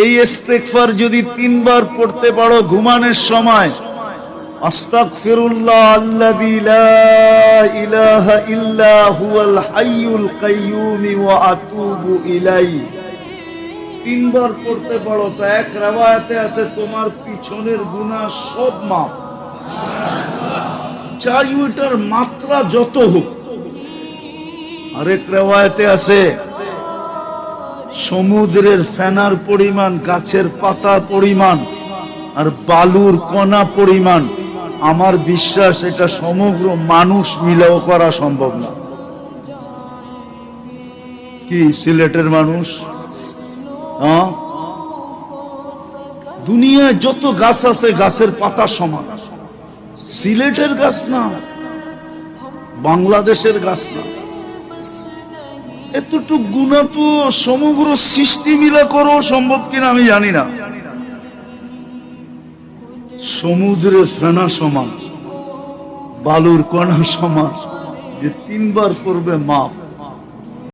এই ইস্তেগফার যদি 3 বার পড়তে পারো ঘুমানোর সময়, আস্তাগফিরুল্লাহ আল্লাযী লা ইলাহা ইল্লা হুয়াল হাইয়ুল কাইয়্যুম ওয়া আতুবু ইলাইহি, 3 বার পড়তে পারো তো এক riwayate আছে তোমার পিছনের গুনাহ সব মাফ। চাই ওটার মাত্রা যত হোক। আরেক riwayate আছে সমুদ্রের ফেনার পরিমাণ, গাছের পাতার পরিমাণ আর বালুর কণা পরিমাণ, আমার বিশ্বাস এটা সমগ্র মানুষ মিলেও করা সম্ভব না। কি সিলেটের মানুষ, হ্যাঁ, দুনিয়ায় যত গাছ আছে গাছের পাতা সমান, সিলেটের গাছ না, বাংলাদেশের গাছ না। এতটুক গুণা তো সমগ্র সৃষ্টি মিলা করো সম্ভব কিনা আমি জানি না। সমুদ্রের ফেনা সমান, বালুর কণা সমান, যে 3 বার করবে মাফ।